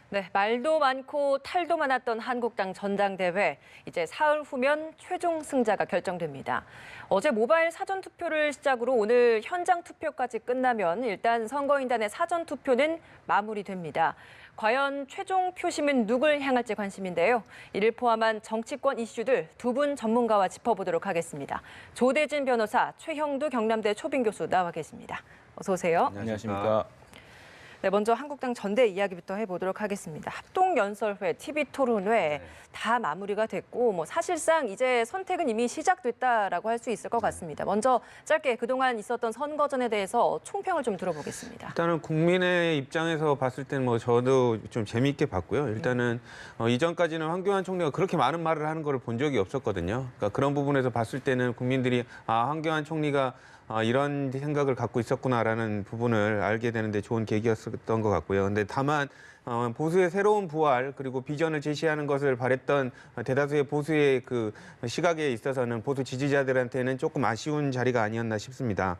네, 말도 많고 탈도 많았던 한국당 전당대회. 이제 사흘 후면 최종 승자가 결정됩니다. 어제 모바일 사전투표를 시작으로 오늘 현장 투표까지 끝나면 일단 선거인단의 사전투표는 마무리됩니다. 과연 최종 표심은 누굴 향할지 관심인데요. 이를 포함한 정치권 이슈들 두 분 전문가와 짚어보도록 하겠습니다. 조대진 변호사, 최형두 경남대 초빙 교수 나와 계십니다. 어서 오세요. 안녕하십니까. 네, 먼저 한국당 전대 이야기부터 해보도록 하겠습니다. 합동연설회, TV토론회 다 마무리가 됐고 사실상 이제 선택은 이미 시작됐다라고 할 수 있을 것 같습니다. 먼저 짧게 그동안 있었던 선거전에 대해서 총평을 좀 들어보겠습니다. 일단은 국민의 입장에서 봤을 때는 저도 좀 재미있게 봤고요. 일단은 이전까지는 황교안 총리가 그렇게 많은 말을 하는 걸 본 적이 없었거든요. 그러니까 그런 부분에서 봤을 때는 국민들이 황교안 총리가 이런 생각을 갖고 있었구나라는 부분을 알게 되는데 좋은 계기였던 것 같고요. 근데 다만 보수의 새로운 부활 그리고 비전을 제시하는 것을 바랬던 대다수의 보수의 그 시각에 있어서는 보수 지지자들한테는 조금 아쉬운 자리가 아니었나 싶습니다.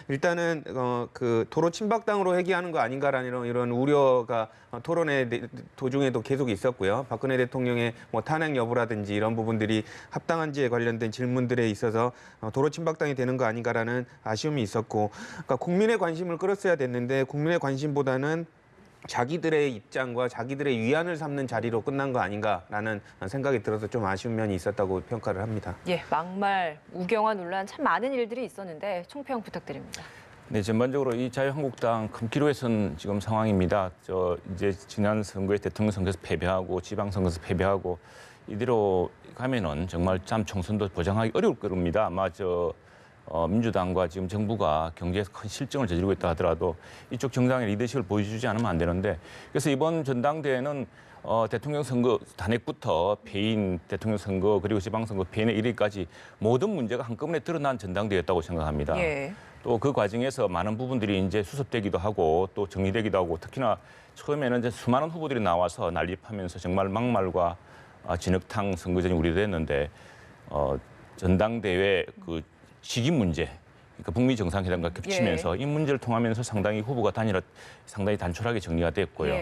일단은 그 도로 침박당으로 회귀하는 거 아닌가라는 이런 우려가 토론의 도중에도 계속 있었고요. 박근혜 대통령의 탄핵 여부라든지 이런 부분들이 합당한지에 관련된 질문들에 있어서 도로 침박당이 되는 거 아닌가라는 아쉬움이 있었고, 그러니까 국민의 관심을 끌었어야 됐는데 국민의 관심보다는 자기들의 입장과 자기들의 위안을 삼는 자리로 끝난 거 아닌가라는 생각이 들어서 좀 아쉬운 면이 있었다고 평가를 합니다. 예, 막말, 우경화 논란 참 많은 일들이 있었는데 총평 부탁드립니다. 네, 전반적으로 이 자유한국당 금기로에 선 지금 상황입니다. 이제 지난 선거에 대통령 선거에서 패배하고 지방선거에서 패배하고 이대로 가면은 정말 참 총선도 보장하기 어려울 겁니다. 아마 민주당과 지금 정부가 경제에서 큰 실정을 저지르고 있다 하더라도 이쪽 정당의 리더십을 보여주지 않으면 안 되는데, 그래서 이번 전당대회는 대통령 선거 단핵부터 폐인 대통령 선거 그리고 지방선거 폐인의 1위까지 모든 문제가 한꺼번에 드러난 전당대회였다고 생각합니다. 예. 또 그 과정에서 많은 부분들이 이제 수습되기도 하고 또 정리되기도 하고, 특히나 처음에는 이제 수많은 후보들이 나와서 난립하면서 정말 막말과 진흙탕 선거전이 우려됐는데 전당대회 그 시기 문제, 그러니까 북미 정상회담과 겹치면서 이 문제를 통하면서 상당히 후보가 상당히 단촐하게 정리가 됐고요.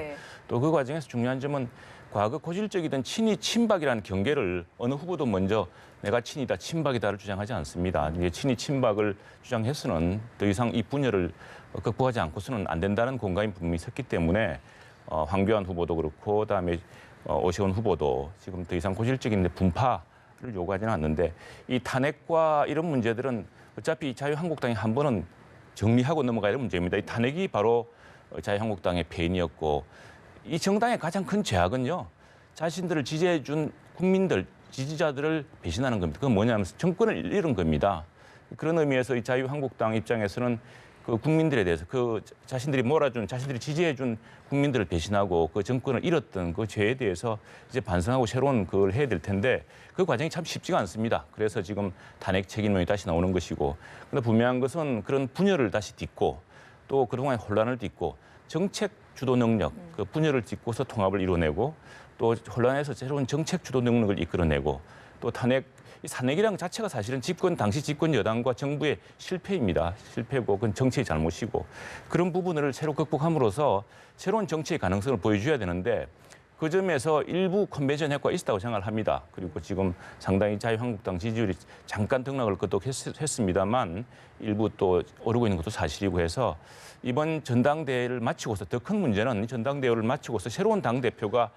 또 그 과정에서 중요한 점은 과거 고질적이던 친이 친박이라는 경계를 어느 후보도 먼저 내가 친이다, 친박이다를 주장하지 않습니다. 이게 친이 친박을 주장해서는 더 이상 이 분열을 극복하지 않고서는 안 된다는 공감이 분명히 섰기 때문에 황교안 후보도 그렇고 그다음에 오세훈 후보도 지금 더 이상 고질적인 분파를 요구하지는 않는데, 이 탄핵과 이런 문제들은 어차피 자유한국당이 한 번은 정리하고 넘어가야 할 문제입니다. 이 탄핵이 바로 자유한국당의 폐인이었고, 이 정당의 가장 큰 죄악은요, 자신들을 지지해준 국민들, 지지자들을 배신하는 겁니다. 그건 뭐냐면 정권을 잃은 겁니다. 그런 의미에서 이 자유한국당 입장에서는 그 국민들에 대해서 그 자신들이 몰아준, 자신들이 지지해준 국민들을 배신하고 그 정권을 잃었던 그 죄에 대해서 이제 반성하고 새로운 그걸 해야 될 텐데 그 과정이 참 쉽지가 않습니다. 그래서 지금 탄핵 책임론이 다시 나오는 것이고, 그런데 분명한 것은 그런 분열을 다시 딛고 또 그동안의 혼란을 딛고 정책 주도 능력, 그 분열을 딛고서 통합을 이뤄내고 또 혼란에서 새로운 정책 주도 능력을 이끌어내고 또 산핵이란 자체가 사실은 당시 집권 여당과 정부의 실패입니다. 실패고 그건 정치의 잘못이고, 그런 부분을 새로 극복함으로써 새로운 정치의 가능성을 보여줘야 되는데 그 점에서 일부 컨벤션 효과가 있었다고 생각을 합니다. 그리고 지금 상당히 자유한국당 지지율이 잠깐 등락을 했습니다만 일부 또 오르고 있는 것도 사실이고 해서 이번 전당대회를 마치고서 더 큰 문제는 전당대회를 마치고서 새로운 당대표가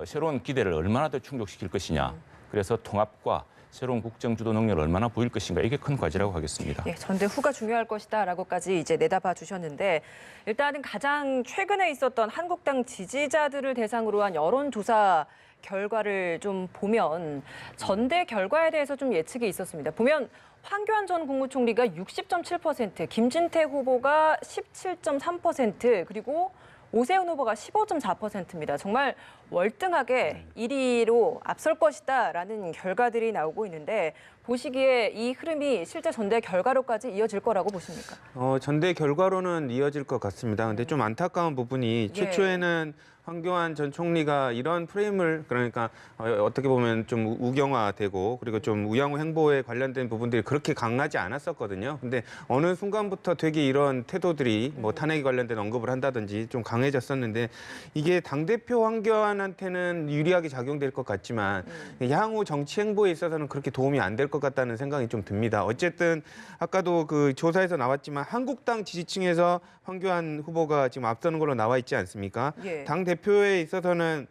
새로운 기대를 얼마나 더 충족시킬 것이냐. 그래서 통합과 새로운 국정 주도 능력을 얼마나 보일 것인가, 이게 큰 과제라고 하겠습니다. 예, 전대후가 중요할 것이다라고까지 이제 내다봐 주셨는데, 일단은 가장 최근에 있었던 한국당 지지자들을 대상으로 한 여론조사 결과를 좀 보면 전대 결과에 대해서 좀 예측이 있었습니다. 보면 황교안 전 국무총리가 60.7%, 김진태 후보가 17.3%, 그리고 오세훈 후보가 15.4%입니다. 정말 월등하게 1위로 앞설 것이다라는 결과들이 나오고 있는데, 보시기에 이 흐름이 실제 전대 결과로까지 이어질 거라고 보십니까? 전대 결과로는 이어질 것 같습니다. 근데 좀 안타까운 부분이 최초에는 황교안 전 총리가 이런 프레임을 그러니까 어떻게 보면 좀 우경화되고 그리고 좀 우양호 행보에 관련된 부분들이 그렇게 강하지 않았었거든요. 근데 어느 순간부터 되게 이런 태도들이 뭐 탄핵에 관련된 언급을 한다든지 좀 강해졌었는데 이게 당대표 황교안한테는 유리하게 작용될 것 같지만 향후 정치 행보에 있어서는 그렇게 도움이 안 될 것 같다는 생각이 좀 듭니다. 어쨌든 아까도 그 조사에서 나왔지만 한국당 지지층에서 황교안 후보가 지금 앞서는 걸로 나와 있지 않습니까? 예. 당 대표에 있어서는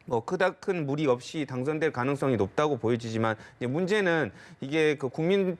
뭐 크다 큰 무리 없이 당선될 가능성이 높다고 보여지지만 이제 문제는 이게 그 국민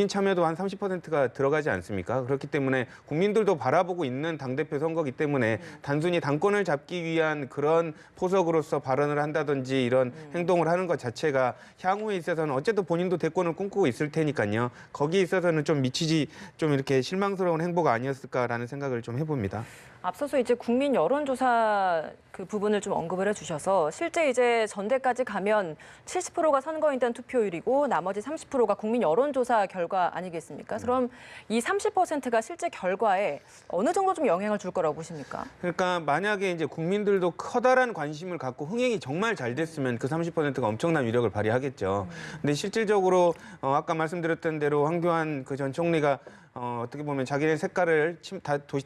참여도 한 30%가 들어가지 않습니까? 그렇기 때문에 국민들도 바라보고 있는 당대표 선거기 때문에 단순히 당권을 잡기 위한 그런 포석으로서 발언을 한다든지 이런 행동을 하는 것 자체가 향후에 있어서는 어쨌든 본인도 대권을 꿈꾸고 있을 테니까요. 거기에 있어서는 좀 미치지 좀 이렇게 실망스러운 행보가 아니었을까라는 생각을 좀 해봅니다. 앞서서 이제 국민 여론조사 그 부분을 좀 언급을 해주셔서 실제 이제 전대까지 가면 70%가 선거인단 투표율이고 나머지 30%가 국민 여론조사 결과 아니겠습니까? 그럼 이 30%가 실제 결과에 어느 정도 좀 영향을 줄 거라고 보십니까? 그러니까 만약에 이제 국민들도 커다란 관심을 갖고 흥행이 정말 잘 됐으면 그 30%가 엄청난 위력을 발휘하겠죠. 근데 실질적으로 아까 말씀드렸던 대로 황교안 그 전 총리가 어떻게 보면 자기네 색깔을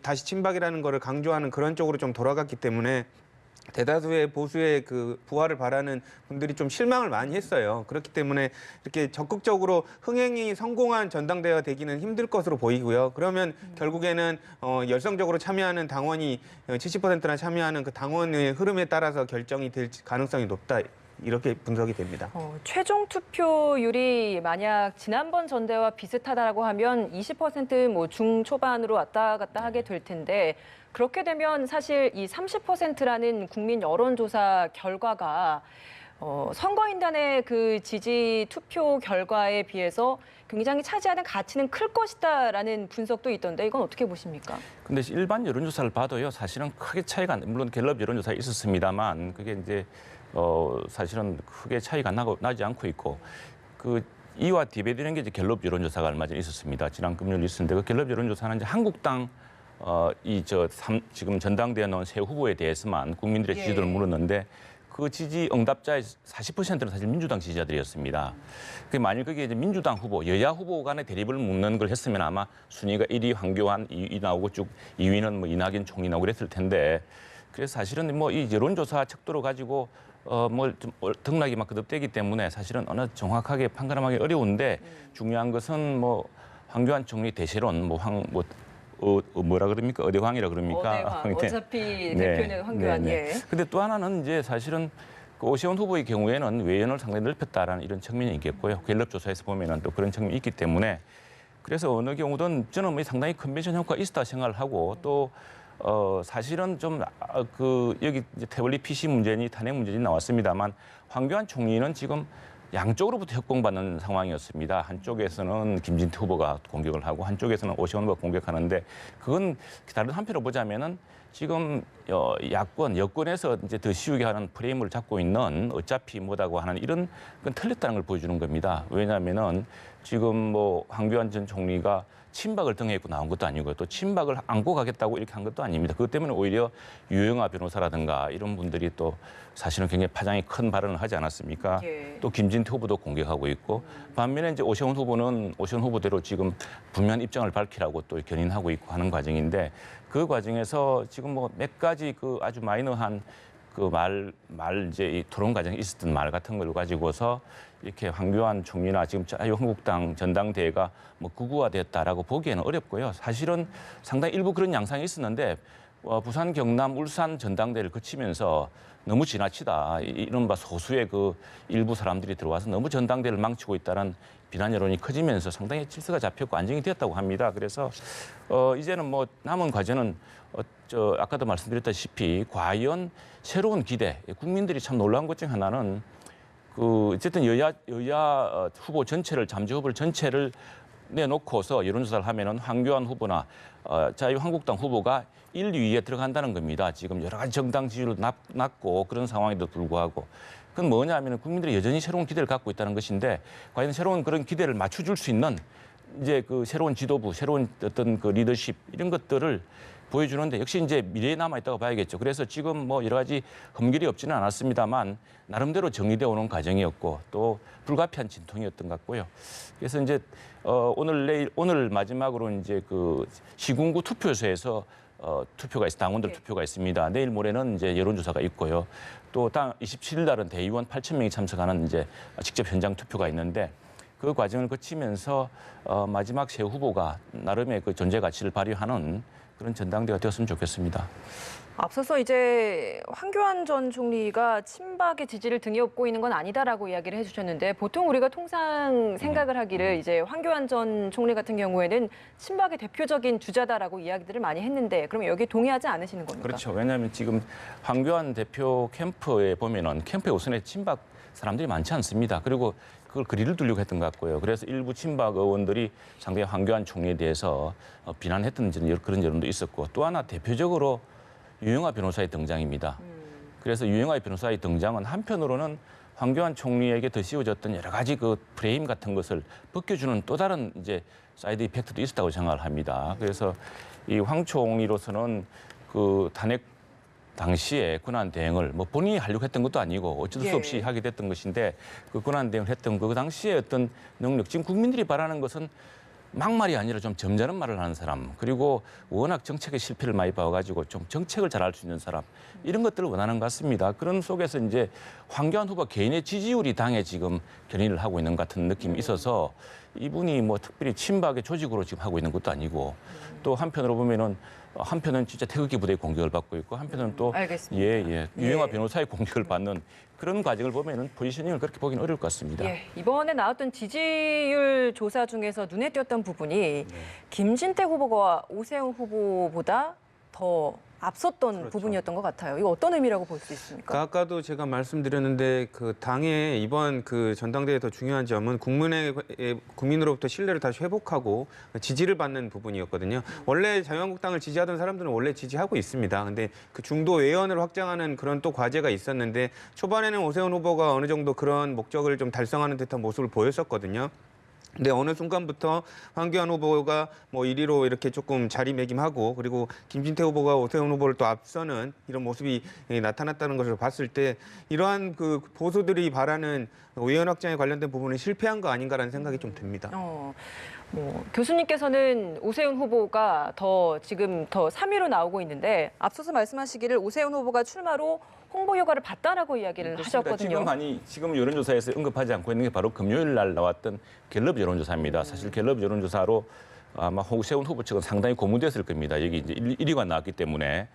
다시 친박이라는 거를 강조하는 그런 쪽으로 좀 돌아갔기 때문에 대다수의 보수의 그 부활을 바라는 분들이 좀 실망을 많이 했어요. 그렇기 때문에 이렇게 적극적으로 흥행이 성공한 전당대회가 되기는 힘들 것으로 보이고요. 그러면 결국에는 열성적으로 참여하는 당원이 70%나 참여하는 그 당원의 흐름에 따라서 결정이 될 가능성이 높다. 이렇게 분석이 됩니다. 최종 투표율이 만약 지난번 전대와 비슷하다고 하면 20%뭐 중초반으로 왔다 갔다 하게 될 텐데 그렇게 되면 사실 이 30%라는 국민 여론조사 결과가 선거인단의 그 지지 투표 결과에 비해서 굉장히 차지하는 가치는 클 것이다라는 분석도 있던데 이건 어떻게 보십니까? 근데 일반 여론조사를 봐도요, 사실은 크게 차이가 물론 갤럽 여론조사 있었습니다만 그게 이제 사실은 크게 차이가 나지 않고 있고 이와 디베이트는 게 이제 갤럽 여론조사가 얼마 전에 있었습니다. 지난 금요일 있었는데 그 갤럽 여론조사는 이제 한국당 지금 전당대회 나온 새 후보에 대해서만 국민들의 지지도를 물었는데 그 지지 응답자의 40%는 사실 민주당 지지자들이었습니다. 만일 그게 이제 민주당 후보, 여야 후보 간의 대립을 묻는 걸 했으면 아마 순위가 1위 황교안, 2위 나오고 쭉 2위는 뭐 이낙연 총리 나오고 그랬을 텐데 그래서 사실은 뭐 이 여론조사 척도로 가지고 좀 등락이 막 거듭되기 때문에 사실은 어느 정확하게 판가름하기 어려운데 중요한 것은 뭐 황교안 총리 대세론 뭐라 그럽니까? 어대황이라 그럽니까? 어대황. 어차피 대표는 황교안. 예. 근데 또 하나는 이제 사실은 그 오세훈 후보의 경우에는 외연을 상당히 넓혔다라는 이런 측면이 있겠고요. 갤럽 조사에서 보면은 또 그런 측면이 있기 때문에 그래서 어느 경우든 저는 뭐 상당히 컨벤션 효과가 있었다 생각을 하고 또 사실은 좀 여기 이제 태블릿 PC 문제니 탄핵 문제니 나왔습니다만 황교안 총리는 지금 양쪽으로부터 협공받는 상황이었습니다. 한쪽에서는 김진태 후보가 공격을 하고 한쪽에서는 오세훈 후보가 공격하는데 그건 다른 한편으로 보자면은 지금 여권에서 이제 더 쉬우게 하는 프레임을 잡고 있는 어차피 뭐다고 하는 이런 건 틀렸다는 걸 보여주는 겁니다. 왜냐하면은 지금 뭐 황교안 전 총리가 친박을 등에 입고 나온 것도 아니고 또 친박을 안고 가겠다고 이렇게 한 것도 아닙니다. 그것 때문에 오히려 유영아 변호사라든가 이런 분들이 또 사실은 굉장히 파장이 큰 발언을 하지 않았습니까? 예. 또 김진태 후보도 공격하고 있고 반면에 이제 오세훈 후보는 오세훈 후보대로 지금 분명한 입장을 밝히라고 또 견인하고 있고 하는 과정인데 그 과정에서 지금 뭐 몇 가지 그 아주 마이너한 그 이제 이 토론 과정에 있었던 말 같은 걸 가지고서 이렇게 황교안 총리나 지금 자유한국당 전당대회가 뭐 극우화됐다라고 보기에는 어렵고요. 사실은 상당히 일부 그런 양상이 있었는데 부산, 경남, 울산 전당대회를 거치면서 너무 지나치다. 이른바 소수의 그 일부 사람들이 들어와서 너무 전당대회를 망치고 있다는 비난 여론이 커지면서 상당히 질서가 잡혔고 안정이 되었다고 합니다. 그래서 이제는 뭐 남은 과제는 아까도 말씀드렸다시피 과연 새로운 기대, 국민들이 참 놀라운 것 중 하나는 어쨌든 여야 후보 전체를 잠재 후보 전체를 내놓고서 여론조사를 하면은 황교안 후보나 자유한국당 후보가 1, 2위에 들어간다는 겁니다. 지금 여러 가지 정당 지지율도 낮고 그런 상황에도 불구하고. 그건 뭐냐면 국민들이 여전히 새로운 기대를 갖고 있다는 것인데 과연 새로운 그런 기대를 맞춰줄 수 있는 이제 그 새로운 지도부, 새로운 어떤 그 리더십 이런 것들을 보여주는데 역시 이제 미래에 남아 있다고 봐야겠죠. 그래서 지금 뭐 여러 가지 흠결이 없지는 않았습니다만 나름대로 정리되어 오는 과정이었고 또 불가피한 진통이었던 것 같고요. 그래서 이제 오늘 마지막으로 이제 그 시군구 투표소에서 당원들 투표가 있습니다. 내일 모레는 이제 여론조사가 있고요. 또 27일 날은 대의원 8,000명이 참석하는 이제 직접 현장 투표가 있는데 그 과정을 거치면서 마지막 새 후보가 나름의 그 존재 가치를 발휘하는 그런 전당대가 되었으면 좋겠습니다. 앞서서 이제 황교안 전 총리가 친박의 지지를 등에 업고 있는 건 아니다라고 이야기를 해주셨는데 보통 우리가 통상 생각을 하기를 이제 황교안 전 총리 같은 경우에는 친박의 대표적인 주자다라고 이야기들을 많이 했는데 그러면 여기에 동의하지 않으시는 겁니까? 그렇죠. 왜냐하면 지금 황교안 대표 캠프에 보면은 캠프에 우선에 친박 사람들이 많지 않습니다. 그리고 그걸 거리를 두려고 했던 것 같고요. 그래서 일부 친박 의원들이 상당히 황교안 총리에 대해서 비난했던 그런 여론도 있었고 또 하나 대표적으로 유영하 변호사의 등장입니다. 그래서 유영하 변호사의 등장은 한편으로는 황교안 총리에게 더 씌워졌던 여러 가지 그 프레임 같은 것을 벗겨주는 또 다른 이제 사이드 이펙트도 있었다고 생각을 합니다. 그래서 이 황 총리로서는 그 탄핵 당시에 권한 대행을 뭐 본인이 하려고 했던 것도 아니고 어쩔 수 없이 하게 됐던 것인데 그 권한 대행을 했던 그 당시에 어떤 능력, 지금 국민들이 바라는 것은 막말이 아니라 좀 점잖은 말을 하는 사람, 그리고 워낙 정책의 실패를 많이 봐가지고 좀 정책을 잘할 수 있는 사람, 이런 것들을 원하는 것 같습니다. 그런 속에서 이제 황교안 후보 개인의 지지율이 당에 지금 견인을 하고 있는 것 같은 느낌이 있어서 이분이 뭐 특별히 친박의 조직으로 지금 하고 있는 것도 아니고 또 한편으로 보면은 한편은 진짜 태극기 부대의 공격을 받고 있고 한편은 또 유영하 변호사의 공격을 받는 그런 과정을 보면은 포지셔닝을 그렇게 보기는 어려울 것 같습니다. 이번에 나왔던 지지율 조사 중에서 눈에 띄었던 부분이 김진태 후보가 오세훈 후보보다 더 앞섰던 부분이었던 것 같아요. 이거 어떤 의미라고 볼 수 있습니까? 아까도 제가 말씀드렸는데 그 당의 이번 그 전당대회 더 중요한 점은 국민으로부터 신뢰를 다시 회복하고 지지를 받는 부분이었거든요. 원래 자유한국당을 지지하던 사람들은 원래 지지하고 있습니다. 근데 그 중도 외연을 확장하는 그런 또 과제가 있었는데 초반에는 오세훈 후보가 어느 정도 그런 목적을 좀 달성하는 듯한 모습을 보였었거든요. 근데 어느 순간부터 황교안 후보가 뭐 1위로 이렇게 조금 자리매김하고 그리고 김진태 후보가 오세훈 후보를 또 앞서는 이런 모습이 나타났다는 것을 봤을 때 이러한 그 보수들이 바라는 외연 확장에 관련된 부분은 실패한 거 아닌가라는 생각이 좀 듭니다. 교수님께서는 오세훈 후보가 지금 더 3위로 나오고 있는데 앞서서 말씀하시기를 오세훈 후보가 출마로 홍보 효과를 봤다라고 이야기를 하셨거든요. 지금 여론조사에서 언급하지 않고 있는 게 바로 금요일 날 나왔던 갤럽 여론조사입니다. 사실 갤럽 여론조사로 아마 오세훈 후보 측은 상당히 고무됐을 겁니다. 여기 이제 1위가 나왔기 때문에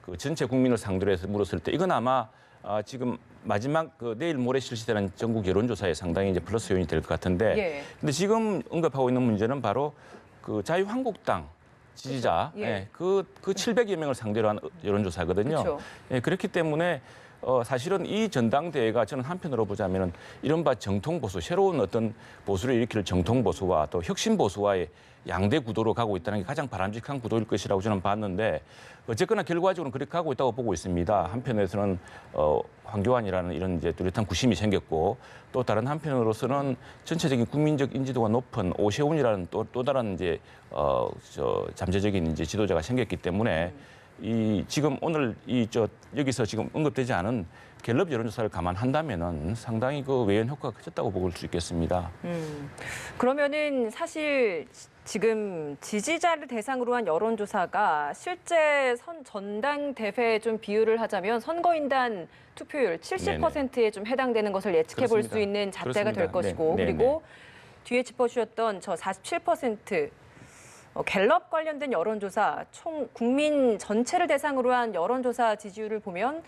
그 전체 국민을 상대로 해서 물었을 때 이건 아마 지금 마지막 내일 모레 실시되는 전국 여론조사에 상당히 이제 플러스 요인이 될 것 같은데, 근데 지금 언급하고 있는 문제는 바로 그 자유한국당 지지자, 그 700여 명을 상대로 한 여론조사거든요. 그렇죠. 그렇기 때문에 사실은 이 전당대회가 저는 한편으로 보자면은 이른바 정통보수, 새로운 어떤 보수를 일으킬 정통보수와 또 혁신보수와의 양대 구도로 가고 있다는 게 가장 바람직한 구도일 것이라고 저는 봤는데 어쨌거나 결과적으로는 그렇게 가고 있다고 보고 있습니다. 한편에서는 황교안이라는 이런 이제 뚜렷한 구심이 생겼고 또 다른 한편으로서는 전체적인 국민적 인지도가 높은 오세훈이라는 또 다른 이제 잠재적인 이제 지도자가 생겼기 때문에 이 지금 오늘 여기서 지금 언급되지 않은 갤럽 여론조사를 감안한다면은 상당히 그 외연 효과가 커졌다고 볼 수 있겠습니다. 그러면은 사실 지금 지지자를 대상으로 한 여론조사가 실제 전당대회에 좀 비유를 하자면 선거인단 투표율 70%에 좀 해당되는 것을 예측해 볼 수 있는 잣대가 될 것이고 그리고 뒤에 짚어주셨던 저 47% 갤럽 관련된 여론조사, 총 국민 전체를 대상으로 한 여론조사 지지율을 보면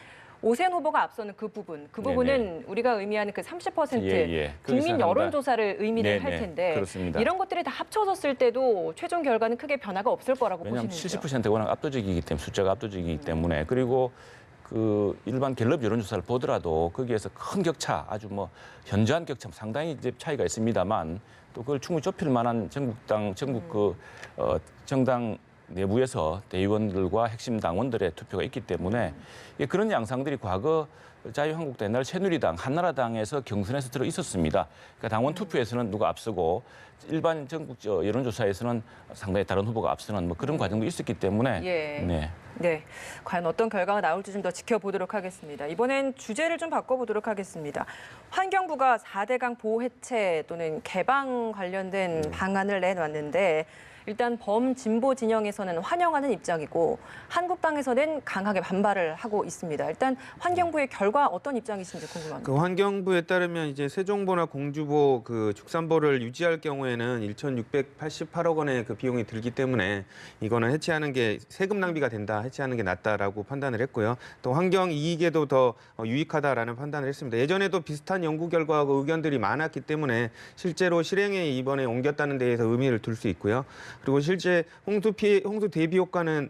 오세훈 후보가 앞서는 그 부분은 우리가 의미하는 그 30% 국민 여론조사를 의미를 할 텐데 그렇습니다. 이런 것들이 다 합쳐졌을 때도 최종 결과는 크게 변화가 없을 거라고 왜냐하면 보시는지요? 70%가 워낙 압도적이기 때문에 숫자가 압도적이기 때문에 그리고 그 일반 갤럽 여론조사를 보더라도 거기에서 큰 격차, 아주 뭐 현저한 격차, 상당히 이제 차이가 있습니다만 또 그걸 충분히 좁힐 만한 전국 정당 내부에서 대의원들과 핵심 당원들의 투표가 있기 때문에 그런 양상들이 과거 자유한국당, 옛날 새누리당, 한나라당에서 경선에서 들어 있었습니다. 그러니까 당원 투표에서는 누가 앞서고 일반 전국 여론조사에서는 상당히 다른 후보가 앞서는 뭐 그런 과정도 있었기 때문에 네, 과연 어떤 결과가 나올지 좀 더 지켜보도록 하겠습니다. 이번엔 주제를 좀 바꿔보도록 하겠습니다. 환경부가 4대강 보호 해체 또는 개방 관련된 방안을 내놨는데 일단 범진보 진영에서는 환영하는 입장이고 한국당에서는 강하게 반발을 하고 있습니다. 일단 환경부의 결과 어떤 입장이신지 궁금합니다. 그 환경부에 따르면 이제 세종보나 공주보 그 축산보를 유지할 경우에는 1,688억 원의 그 비용이 들기 때문에 이거는 해체하는 게 세금 낭비가 된다, 해체하는 게 낫다라고 판단을 했고요. 또 환경 이익에도 더 유익하다라는 판단을 했습니다. 예전에도 비슷한 연구 결과하고 의견들이 많았기 때문에 실제로 실행에 이번에 옮겼다는 데에서 의미를 둘 수 있고요. 그리고 실제 홍수 대비 효과는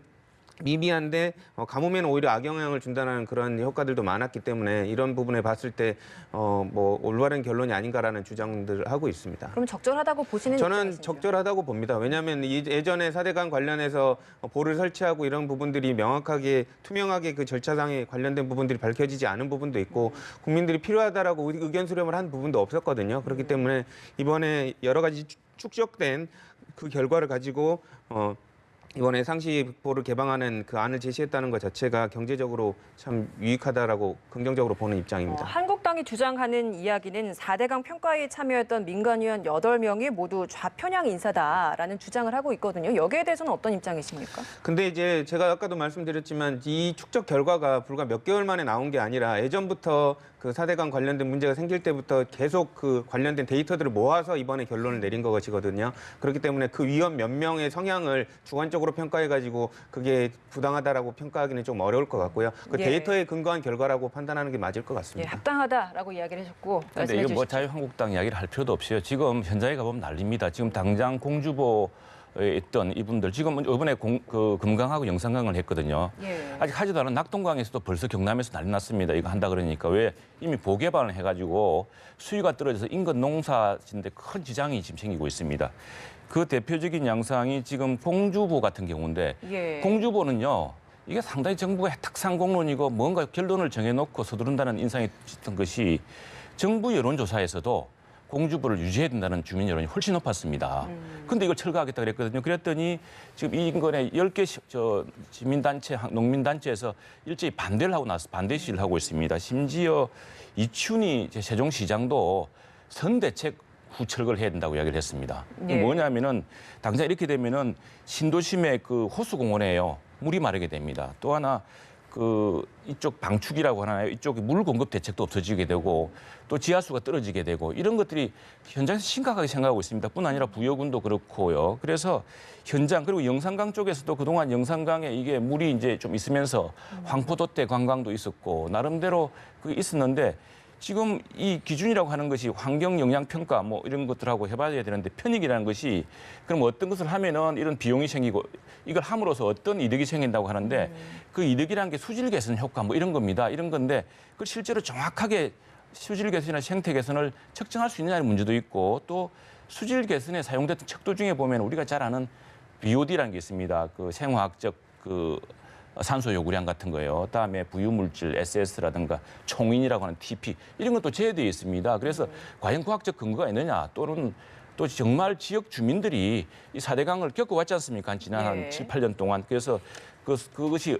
미미한데 가뭄에는 오히려 악영향을 준다는 그런 효과들도 많았기 때문에 이런 부분에 봤을 때 뭐 올바른 결론이 아닌가라는 주장들을 하고 있습니다. 그럼 적절하다고 보시는 저는 입장이신가요? 적절하다고 봅니다. 왜냐하면 예전에 4대강 관련해서 보를 설치하고 이런 부분들이 명확하게 투명하게 그 절차상에 관련된 부분들이 밝혀지지 않은 부분도 있고 국민들이 필요하다라고 의견 수렴을 한 부분도 없었거든요. 그렇기 때문에 이번에 여러 가지 축적된 그 결과를 가지고 이번에 상시보를 개방하는 그 안을 제시했다는 것 자체가 경제적으로 참 유익하다라고 긍정적으로 보는 입장입니다. 한국당이 주장하는 이야기는 4대강 평가에 참여했던 민간위원 8명이 모두 좌편향 인사다라는 주장을 하고 있거든요. 여기에 대해서는 어떤 입장이십니까? 근데 이제 제가 아까도 말씀드렸지만 이 축적 결과가 불과 몇 개월 만에 나온 게 아니라 예전부터 그 4대강 관련된 문제가 생길 때부터 계속 그 관련된 데이터들을 모아서 이번에 결론을 내린 것이거든요. 그렇기 때문에 그 위원 몇 명의 성향을 주관적으로 평가해가지고 그게 부당하다라고 평가하기는 좀 어려울 것 같고요. 그 데이터에 근거한 결과라고 판단하는 게 맞을 것 같습니다. 합당하다라고 이야기를 하셨고 그런데 이건 뭐 자유한국당 이야기를 할 필요도 없어요. 지금 현장에 가보면 난립니다. 지금 당장 공주보에 있던 이분들 지금 이번에 금강하고 영산강을 했거든요. 아직 하지도 않은 낙동강에서도 벌써 경남에서 난리 났습니다. 이거 한다 그러니까 왜 이미 보개발을 해가지고 수위가 떨어져서 인근 농사진데 큰 지장이 지금 생기고 있습니다. 그 대표적인 양상이 지금 공주보 같은 경우인데 공주보는요. 이게 상당히 정부가 탁상공론이고 뭔가 결론을 정해놓고 서두른다는 인상이 있던 것이 정부 여론조사에서도 공주보를 유지해야 된다는 주민 여론이 훨씬 높았습니다. 그런데 이걸 철거하겠다 그랬거든요. 그랬더니 지금 이 인근에 10개 시민단체, 농민단체에서 일제히 반대를 하고 나서 반대 시위를 하고 있습니다. 심지어 이춘희 세종시장도 선대책 후 철거를 해야 된다고 이야기를 했습니다. 뭐냐면은 당장 이렇게 되면은 신도심의 그 호수공원에요. 물이 마르게 됩니다. 또 하나 그 이쪽 방축이라고 하나요? 이쪽 물 공급 대책도 없어지게 되고 또 지하수가 떨어지게 되고 이런 것들이 현장에서 심각하게 생각하고 있습니다. 뿐 아니라 부여군도 그렇고요. 그래서 현장 그리고 영산강 쪽에서도 그동안 영산강에 이게 물이 이제 좀 있으면서 황포도대 관광도 있었고 나름대로 그게 있었는데 지금 이 기준이라고 하는 것이 환경 영향 평가 뭐 이런 것들하고 해봐야 되는데 편익이라는 것이 그럼 어떤 것을 하면은 이런 비용이 생기고 이걸 함으로써 어떤 이득이 생긴다고 하는데 그 이득이라는 게 수질 개선 효과 뭐 이런 겁니다. 이런 건데 그 실제로 정확하게 수질 개선이나 생태 개선을 측정할 수 있느냐는 문제도 있고 또 수질 개선에 사용됐던 척도 중에 보면 우리가 잘 아는 BOD라는 게 있습니다. 그 생화학적 그 산소 요구량 같은 거예요. 그다음에 부유물질 SS라든가 총인이라고 하는 TP 이런 것도 제외되어 있습니다. 그래서 과연 과학적 근거가 있느냐 또는 또 정말 지역 주민들이 이 4대강을 겪어왔지 않습니까? 지난 한 7, 8년 동안. 그래서 그것이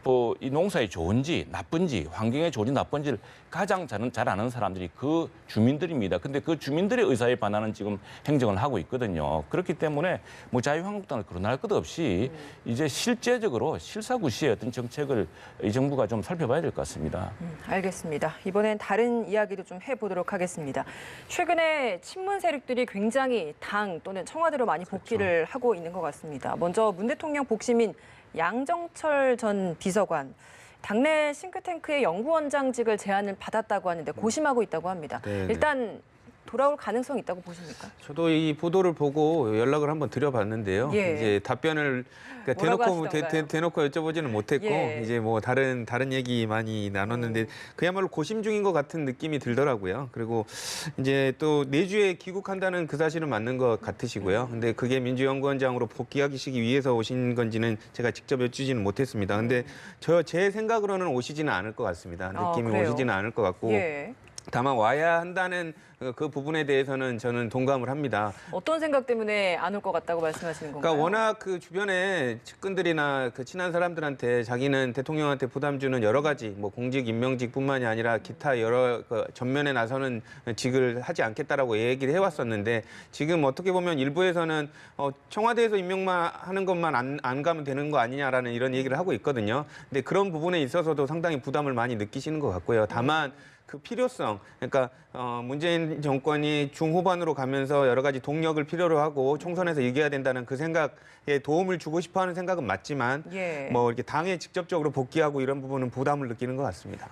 뭐 이 농사에 좋은지 나쁜지 환경에 좋은지 나쁜지를 가장 잘 아는 사람들이 그 주민들입니다. 근데 그 주민들의 의사에 반하는 지금 행정을 하고 있거든요. 그렇기 때문에 뭐 자유한국당을 거론할 것 없이 이제 실제적으로 실사구시의 어떤 정책을 이 정부가 좀 살펴봐야 될 것 같습니다. 알겠습니다. 이번엔 다른 이야기도 좀 해보도록 하겠습니다. 최근에 친문 세력들이 굉장히 당 또는 청와대로 많이 복귀를 하고 있는 것 같습니다. 먼저 문 대통령 복심인 양정철 전 비서관, 당내 싱크탱크의 연구원장직을 제안을 받았다고 하는데 고심하고 있다고 합니다. 일단 돌아올 가능성이 있다고 보십니까? 저도 이 보도를 보고 연락을 한번 드려봤는데요. 예. 이제 답변을 그러니까 뭐라고 대놓고 여쭤보지는 못했고 예. 이제 뭐 다른 얘기 많이 나눴는데 그야말로 고심 중인 것 같은 느낌이 들더라고요. 그리고 이제 또 내주에 귀국한다는 그 사실은 맞는 것 같으시고요. 근데 그게 민주연구원장으로 복귀하시기 위해서 오신 건지는 제가 직접 여쭈지는 못했습니다. 근데 제 생각으로는 오시지는 않을 것 같습니다. 느낌이 그래요? 오시지는 않을 것 같고. 예. 다만 와야 한다는 그 부분에 대해서는 저는 동감을 합니다. 어떤 생각 때문에 안 올 것 같다고 말씀하시는 건가요? 그러니까 워낙 그 주변에 측근들이나 그 친한 사람들한테 자기는 대통령한테 부담 주는 여러 가지 뭐 공직 임명직뿐만이 아니라 기타 여러 그 전면에 나서는 직을 하지 않겠다라고 얘기를 해왔었는데 지금 어떻게 보면 일부에서는 청와대에서 임명만 하는 것만 안 가면 되는 거 아니냐라는 이런 얘기를 하고 있거든요. 근데 그런 부분에 있어서도 상당히 부담을 많이 느끼시는 것 같고요. 다만 그 필요성, 그러니까 문재인 정권이 중후반으로 가면서 여러 가지 동력을 필요로 하고 총선에서 이겨야 된다는 그 생각에 도움을 주고 싶어하는 생각은 맞지만 예. 뭐 이렇게 당에 직접적으로 복귀하고 이런 부분은 부담을 느끼는 것 같습니다.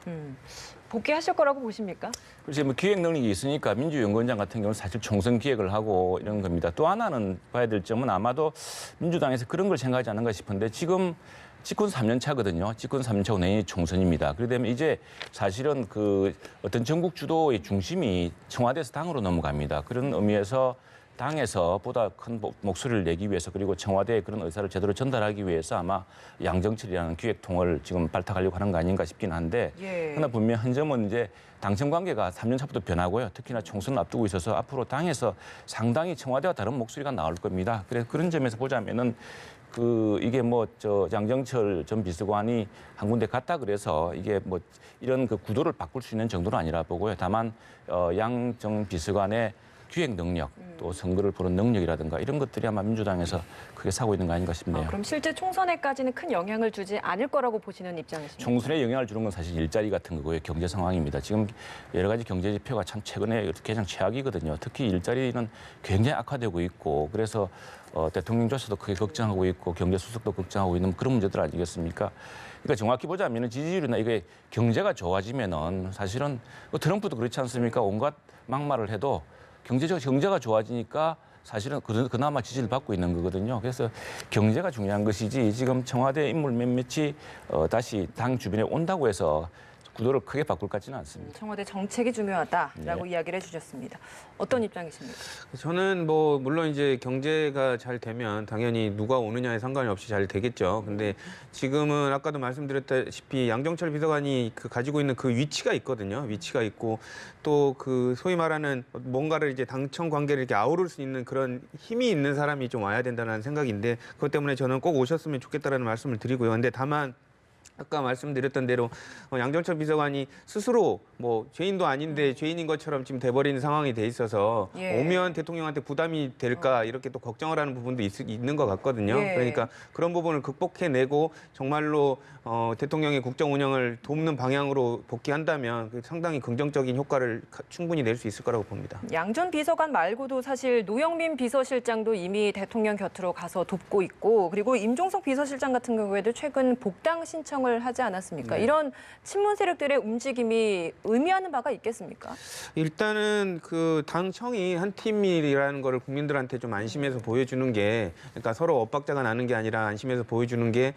복귀하실 거라고 보십니까? 글쎄 뭐 기획 능력이 있으니까 민주연구원장 같은 경우는 사실 총선 기획을 하고 이런 겁니다. 또 하나는 봐야 될 점은 아마도 민주당에서 그런 걸 생각하지 않은가 싶은데 지금 집권 3년 차거든요. 집권 3년 차고 내년이 총선입니다. 그러면 이제 사실은 그 어떤 전국 주도의 중심이 청와대에서 당으로 넘어갑니다. 그런 의미에서 당에서 보다 큰 목소리를 내기 위해서 그리고 청와대의 그런 의사를 제대로 전달하기 위해서 아마 양정철이라는 기획통을 지금 발탁하려고 하는 거 아닌가 싶긴 한데 예. 그러나 분명 한 점은 이제 당청 관계가 3년 차부터 변하고요. 특히나 총선을 앞두고 있어서 앞으로 당에서 상당히 청와대와 다른 목소리가 나올 겁니다. 그래서 그런 점에서 보자면은 이게 뭐 양정철 전 비서관이 한 군데 갔다 그래서 이게 뭐 이런 그 구도를 바꿀 수 있는 정도는 아니라 보고요. 다만 양 전 비서관의 기획 능력, 또 선거를 보는 능력이라든가 이런 것들이 아마 민주당에서 크게 사고 있는 거 아닌가 싶네요. 그럼 실제 총선에까지는 큰 영향을 주지 않을 거라고 보시는 입장이십니까? 총선에 영향을 주는 건 사실 일자리 같은 거고요. 경제 상황입니다. 지금 여러 가지 경제 지표가 참 최근에 가장 최악이거든요. 특히 일자리는 굉장히 악화되고 있고 그래서 대통령조차도 크게 걱정하고 있고 경제 수석도 걱정하고 있는 그런 문제들 아니겠습니까? 그러니까 정확히 보자면 지지율이나 이게 경제가 좋아지면은 사실은 트럼프도 그렇지 않습니까? 온갖 막말을 해도 경제가 좋아지니까 사실은 그나마 지지를 받고 있는 거거든요. 그래서 경제가 중요한 것이지 지금 청와대 인물 몇몇이 다시 당 주변에 온다고 해서 구도를 크게 바꿀 것 같지는 않습니다. 청와대 정책이 중요하다라고 이야기를 해주셨습니다. 어떤 입장이십니까? 저는 뭐 물론 이제 경제가 잘 되면 당연히 누가 오느냐에 상관이 없이 잘 되겠죠. 근데 지금은 아까도 말씀드렸다시피 양정철 비서관이 가지고 있는 그 위치가 있거든요. 위치가 있고 또 그 소위 말하는 뭔가를 이제 당청 관계를 이렇게 아우를 수 있는 그런 힘이 있는 사람이 좀 와야 된다는 생각인데 그것 때문에 저는 꼭 오셨으면 좋겠다라는 말씀을 드리고요. 근데 다만 아까 말씀드렸던 대로 양정철 비서관이 스스로 뭐 죄인도 아닌데 죄인인 것처럼 지금 돼버리는 상황이 돼 있어서 예. 오면 대통령한테 부담이 될까 이렇게 또 걱정을 하는 부분도 있는 것 같거든요. 예. 그러니까 그런 부분을 극복해내고 정말로 대통령의 국정 운영을 돕는 방향으로 복귀한다면 상당히 긍정적인 효과를 충분히 낼 수 있을 거라고 봅니다. 양 전 비서관 말고도 사실 노영민 비서실장도 이미 대통령 곁으로 가서 돕고 있고 그리고 임종석 비서실장 같은 경우에도 최근 복당 신청을 하지 않았습니까? 네. 이런 친문 세력들의 움직임이 의미하는 바가 있겠습니까? 일단은 그 당청이 한 팀이라는 거를 국민들한테 좀 안심해서 보여주는 게 그러니까 서로 엇박자가 나는 게 아니라 안심해서 보여주는 게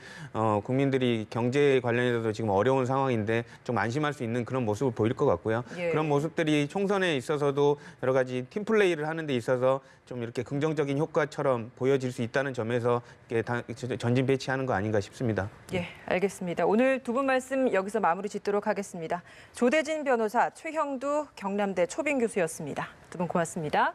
국민들이 경제 관련해서도 지금 어려운 상황인데 좀 안심할 수 있는 그런 모습을 보일 것 같고요. 예. 그런 모습들이 총선에 있어서도 여러 가지 팀 플레이를 하는 데 있어서 좀 이렇게 긍정적인 효과처럼 보여질 수 있다는 점에서 이렇게 전진 배치하는 거 아닌가 싶습니다. 예, 알겠습니다. 오늘 두 분 말씀 여기서 마무리 짓도록 하겠습니다. 조대진 변호사, 최형두 경남대 초빙 교수였습니다. 두 분 고맙습니다.